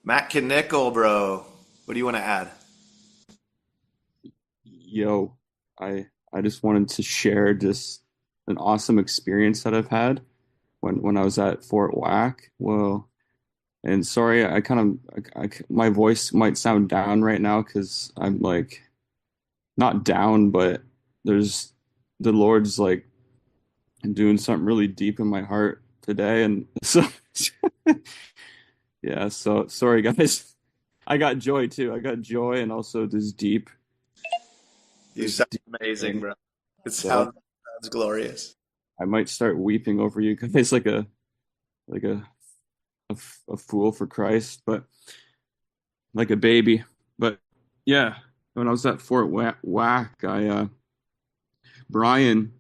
Matt Knickle, bro. What do you want to add? Yo, I just wanted to share just an awesome experience that I've had when I was at Fort Whack. Well, and sorry, I kind of my voice might sound down right now because I'm like not down, but there's the Lord's like doing something really deep in my heart today, and so yeah. So sorry, guys. I got joy too. I got joy and also You this sound deep amazing, thing. bro. It So sounds glorious. I might start weeping over you guys like a fool for Christ, but like a baby. But yeah, when I was at Fort Whack, Brian,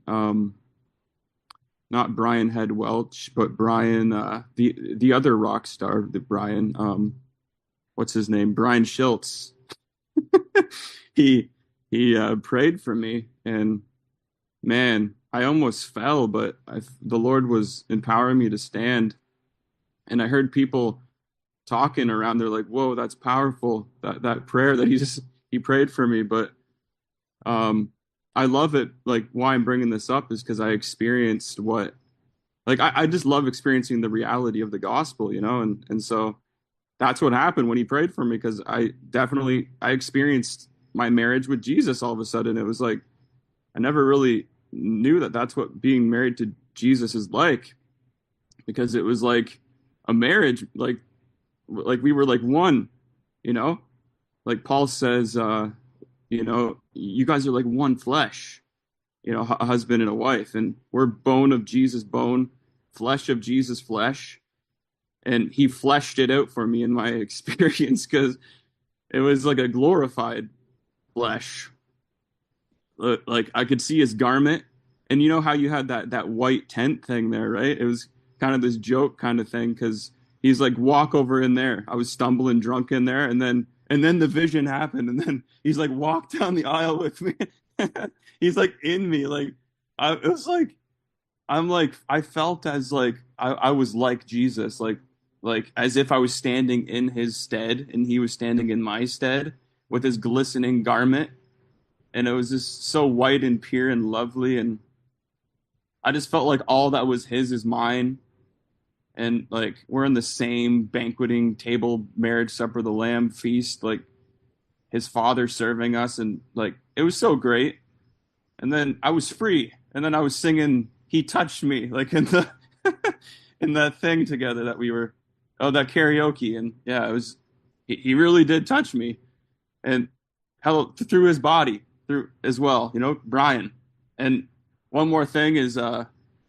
not Brian Head Welch, but Brian, the other rock star, the Brian, what's his name? Brian Schiltz. He he prayed for me, and man, I almost fell, but the Lord was empowering me to stand, and I heard people talking around. They're like, "Whoa, that's powerful! That prayer that he prayed for me." But um, I love it. Like, why I'm bringing this up is because I experienced what, like, I just love experiencing the reality of the gospel, and so that's what happened when he prayed for me because I experienced my marriage with Jesus all of a sudden. It was like I never really knew that that's what being married to Jesus is like because it was like a marriage, like we were like one, you know? Like Paul says, you guys are like one flesh, a husband and a wife, and we're bone of Jesus' bone, flesh of Jesus' flesh. And he fleshed it out for me in my experience because it was like a glorified flesh. Like I could see his garment, and you know how you had that white tent thing there, right? It was kind of this joke kind of thing because he's like, walk over in there. I was stumbling drunk in there, and then the vision happened, and then he's like, walk down the aisle with me. He's like in me, like it was like I'm like I felt as like I was like Jesus, like as if I was standing in his stead and he was standing in my stead with his glistening garment, and it was just so white and pure and lovely, and I just felt like all that was his is mine, and like we're in the same banqueting table, marriage supper of the lamb feast, like his father serving us, and like it was so great. And then I was free, and then I was singing he touched me like in the in that thing together that we were, oh, that karaoke. And yeah, it was, he really did touch me, and hell, through his body through as well, Brian. And one more thing is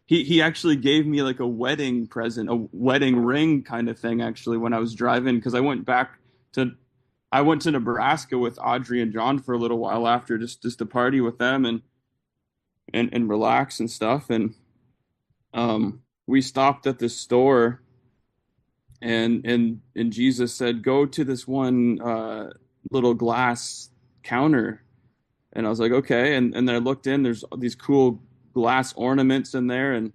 he actually gave me like a wedding present, a wedding ring kind of thing actually when I was driving because to I went to Nebraska with Audrey and John for a little while after, just to party with them and relax and stuff. And we stopped at this store, and Jesus said, "Go to this one little glass counter." And I was like, "Okay." And then I looked in. There's these cool glass ornaments in there, and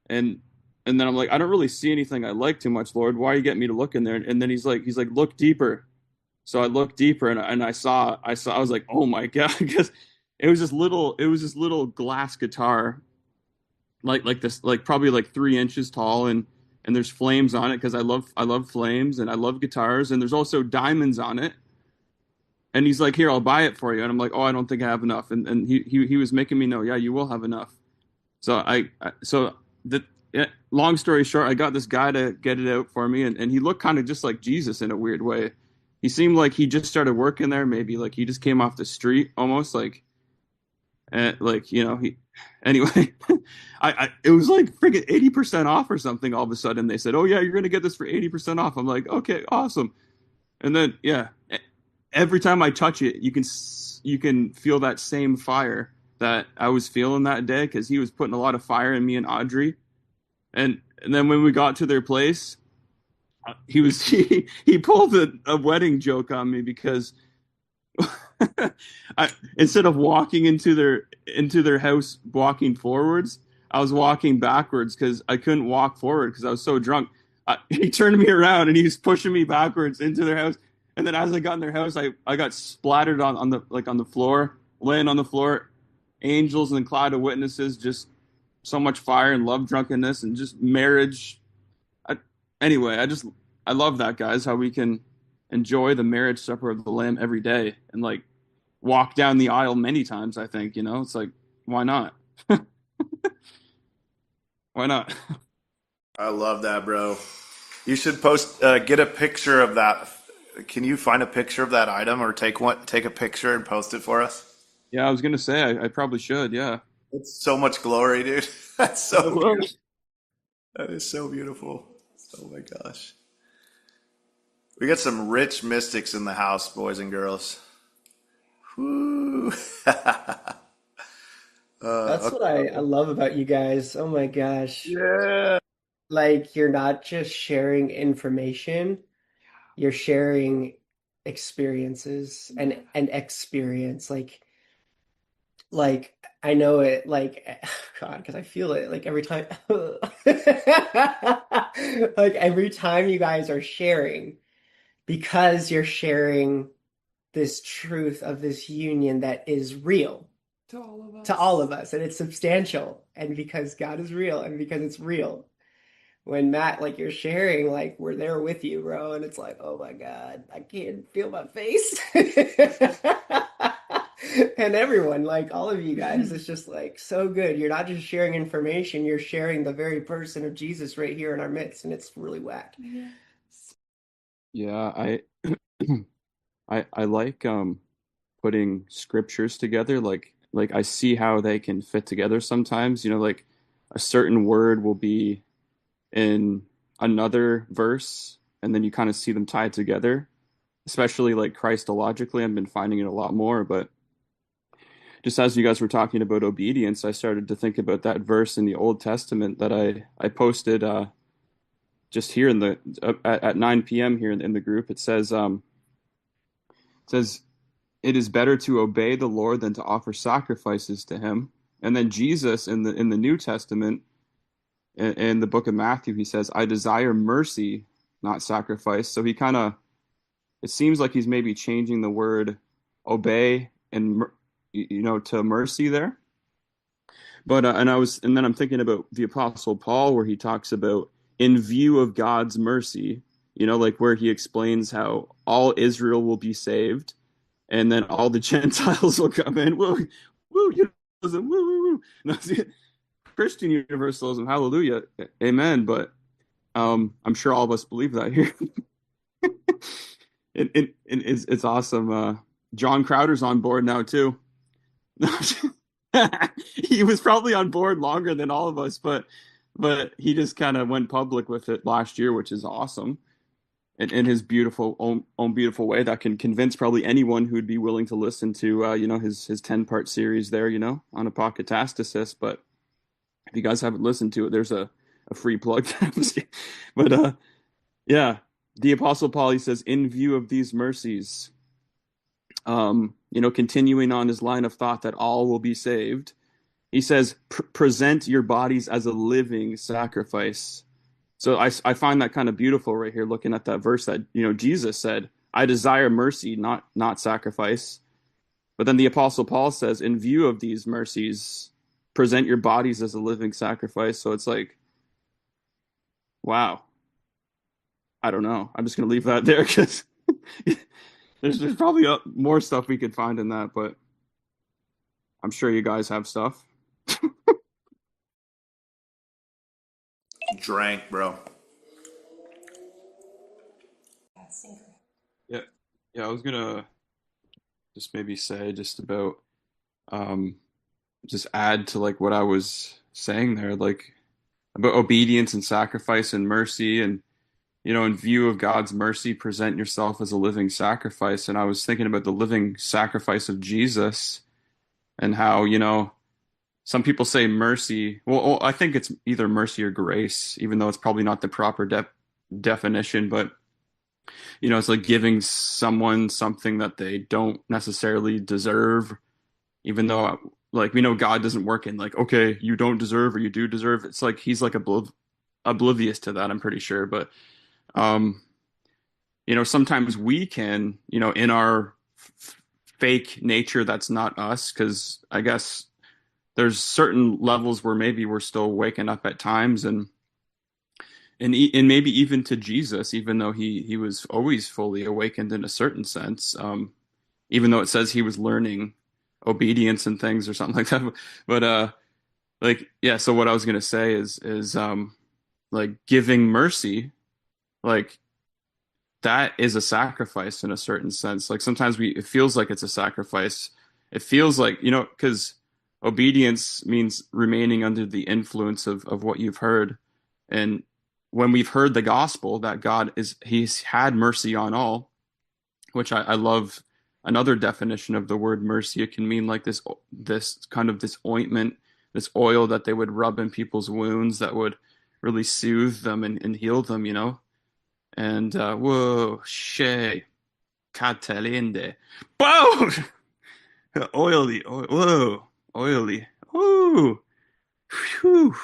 and then I'm like, "I don't really see anything I like too much, Lord. Why are you getting me to look in there?" And then he's like, "Look deeper." So I looked deeper, and I was like, "Oh my God!" Because it was this little glass guitar, like this, like probably like 3 inches tall, and there's flames on it because I love flames and I love guitars, and there's also diamonds on it. And he's like, "Here, I'll buy it for you." And I'm like, "Oh, I don't think I have enough." And he was making me know, "Yeah, you will have enough." So so the yeah, long story short, I got this guy to get it out for me, and he looked kind of just like Jesus in a weird way. He seemed like he just started working there, maybe like he just came off the street almost, like he anyway. I it was like freaking 80% off or something. All of a sudden they said, "Oh yeah, you're gonna get this for 80% off." I'm like, "Okay, awesome." And then yeah, every time I touch it, you can feel that same fire that I was feeling that day because he was putting a lot of fire in me and Audrey. And then when we got to their place, he was he pulled a wedding joke on me because instead of walking into their house walking forwards, I was walking backwards because I couldn't walk forward because I was so drunk. he turned me around and he was pushing me backwards into their house. And then as I got in their house, I got splattered on the like on the floor, laying on the floor, angels and a cloud of witnesses, just so much fire and love drunkenness and just marriage. I, anyway, I love that, guys, how we can enjoy the marriage supper of the Lamb every day and like walk down the aisle many times, I think, it's like, why not? Why not? I love that, bro. You should post, get a picture of that. Can you find a picture of that item or take a picture and post it for us? Yeah, I was gonna say I probably should. Yeah. It's so much glory, dude. That's The so Lord. beautiful. That is so beautiful. Oh my gosh. We got some rich mystics in the house, boys and girls. Woo. That's what I love about you guys. Oh my gosh. Yeah. Like you're not just sharing information, you're sharing experiences and experience. Like I know it like God, because I feel it like every time like every time you guys are sharing, because you're sharing this truth of this union that is real to all of us, and it's substantial, and because God is real and because it's real. When Matt, like you're sharing, like we're there with you, bro, and it's like, oh my God, I can't feel my face. And everyone, like all of you guys, it's just like so good. You're not just sharing information, you're sharing the very person of Jesus right here in our midst, and it's really whack. Yeah, I like putting scriptures together. Like I see how they can fit together sometimes. Like a certain word will be in another verse, and then you kind of see them tied together. Especially like Christologically, I've been finding it a lot more. But just as you guys were talking about obedience, I started to think about that verse in the Old Testament that I posted just here in the at 9 p.m. here in the group. It says it is better to obey the Lord than to offer sacrifices to him. And then Jesus in the New Testament in the book of Matthew, he says, I desire mercy, not sacrifice. So he kind of, it seems like he's maybe changing the word obey and to mercy there. But and then I'm thinking about the Apostle Paul, where he talks about in view of God's mercy, like where he explains how all Israel will be saved, and then all the Gentiles will come in. Woo, woo, universalism, woo, woo, woo. No, Christian universalism, hallelujah, amen. But I'm sure all of us believe that here. It's awesome. John Crowder's on board now too. He was probably on board longer than all of us, but he just kind of went public with it last year, which is awesome. In his beautiful own beautiful way that can convince probably anyone who'd be willing to listen to his 10-part series there, on apocatastasis. But if you guys haven't listened to it, there's a free plug. But yeah, the Apostle Paul, he says, in view of these mercies, continuing on his line of thought that all will be saved, he says, present your bodies as a living sacrifice. So I find that kind of beautiful right here, looking at that verse that, Jesus said, I desire mercy, not sacrifice. But then the Apostle Paul says, in view of these mercies, present your bodies as a living sacrifice. So it's like, wow. I don't know. I'm just going to leave that there because there's probably more stuff we could find in that, but I'm sure you guys have stuff. Drank, bro. Yeah. Yeah, I was gonna just maybe say just about just add to like what I was saying there, like about obedience and sacrifice and mercy and in view of God's mercy, present yourself as a living sacrifice. And I was thinking about the living sacrifice of Jesus and how, some people say mercy. Well, I think it's either mercy or grace, even though it's probably not the proper definition. But, it's like giving someone something that they don't necessarily deserve, even though, like, we know God doesn't work in like, okay, you don't deserve or you do deserve. It's like he's like above oblivious to that, I'm pretty sure. But um, sometimes we can, in our fake nature, that's not us, because I guess there's certain levels where maybe we're still waking up at times, and maybe even to Jesus, even though he was always fully awakened in a certain sense, even though it says he was learning obedience and things or something like that. But like, yeah. So what I was gonna say is like giving mercy, like that is a sacrifice in a certain sense. Like sometimes it feels like it's a sacrifice. It feels like, because obedience means remaining under the influence of what you've heard. And when we've heard the gospel that he's had mercy on all, which I love. Another definition of the word mercy, it can mean like this kind of this ointment, this oil that they would rub in people's wounds that would really soothe them and heal them, And whoa, Shay, Catalende. Whoa! Oily, whoa, oily. Ooh, whew.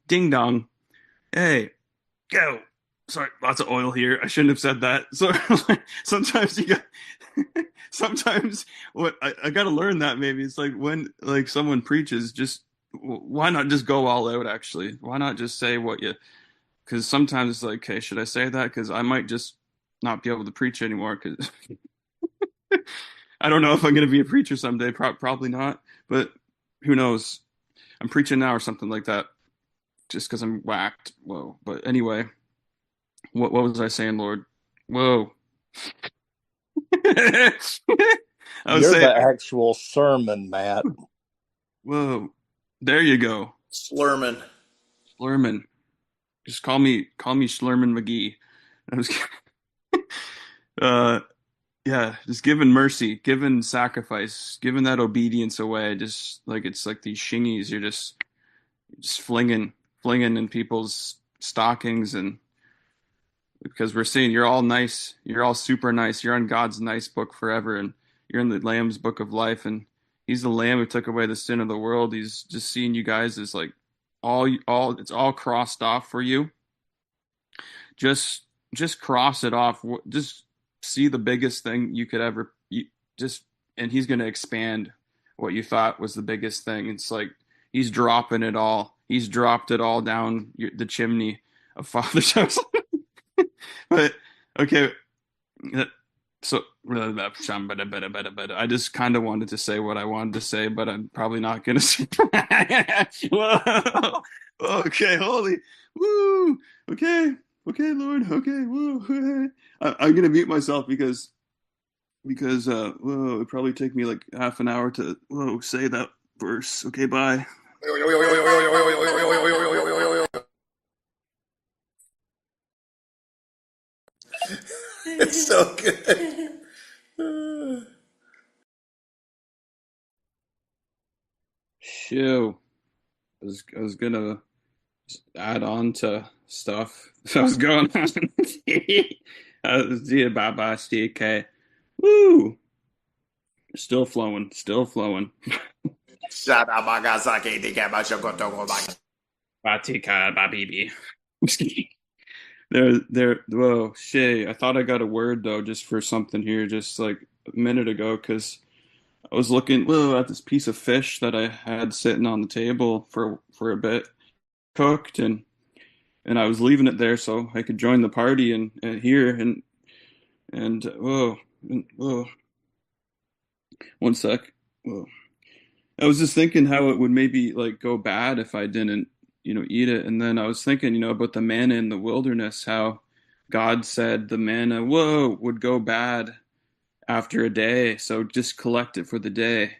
Ding dong. Hey, go. Sorry, lots of oil here. I shouldn't have said that. So sometimes sometimes what I got to learn that maybe it's like when like someone preaches, just why not just go all out? Actually, why not just say what you? Because sometimes it's like, okay, should I say that? Because I might just not be able to preach anymore. Because I don't know if I'm going to be a preacher someday. Probably not. But who knows? I'm preaching now or something like that. Just because I'm whacked. Whoa. But anyway, what was I saying, Lord? Whoa. I was You're saying, the actual sermon, Matt. whoa. There you go. Slurman. Slurman. Just call me Slurman McGee. I was yeah, just giving mercy, giving sacrifice, giving that obedience away. Just like it's like these shingies, you're just flinging in people's stockings, and because we're seeing you're all nice, you're all super nice, you're on God's nice book forever, and you're in the Lamb's book of life, and He's the Lamb who took away the sin of the world. He's just seeing you guys as like all it's all crossed off for you. Just cross it off. Just see the biggest thing you could ever just, and He's going to expand what you thought was the biggest thing. It's like He's dropping it all. He's dropped it all down the chimney of Father's house. But okay, so I just kind of wanted to say what I wanted to say, but I'm probably not gonna say. Whoa. Okay, holy, woo. Okay, Lord. Okay, woo. I'm gonna mute myself because whoa, it probably take me like half an hour to say that verse. Okay, bye. It's so good. Shoo. I was gonna add on to stuff that was going on. Bye CK. Woo! Still flowing. Batika babibi. Whoa, Shay. I thought I got a word though, just for something here, just like a minute ago, because I was looking at this piece of fish that I had sitting on the table for a bit, cooked, and I was leaving it there so I could join the party and here and whoa, one sec. Whoa. I was just thinking how it would maybe like go bad if I didn't, eat it. And then I was thinking, about the manna in the wilderness, how God said the manna, would go bad after a day. So just collect it for the day.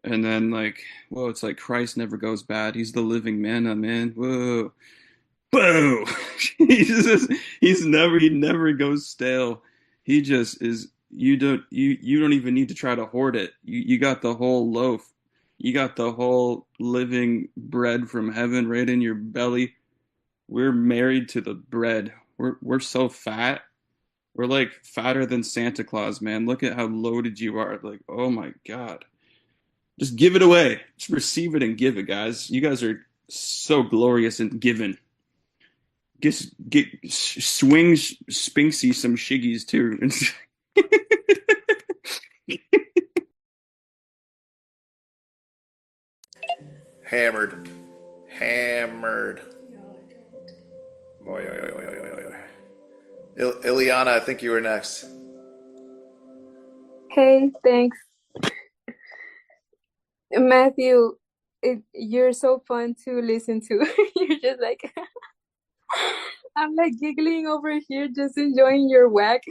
And then like, it's like Christ never goes bad. He's the living manna, man. Whoa. Boo! He never goes stale. He just is. You don't even need to try to hoard it. You got the whole loaf. You got the whole living bread from heaven right in your belly. We're married to the bread. We're so fat. We're like fatter than Santa Claus, man. Look at how loaded you are. Like, oh my God. Just give it away. Just receive it and give it, guys. You guys are so glorious in giving. swings Spinksy some shiggies too. Hammered. Boy, oy, oy, oy, oy, oy. Ileana, I think you were next. Hey, thanks. Matthew, you're so fun to listen to. You're just like, I'm like giggling over here, just enjoying your whack.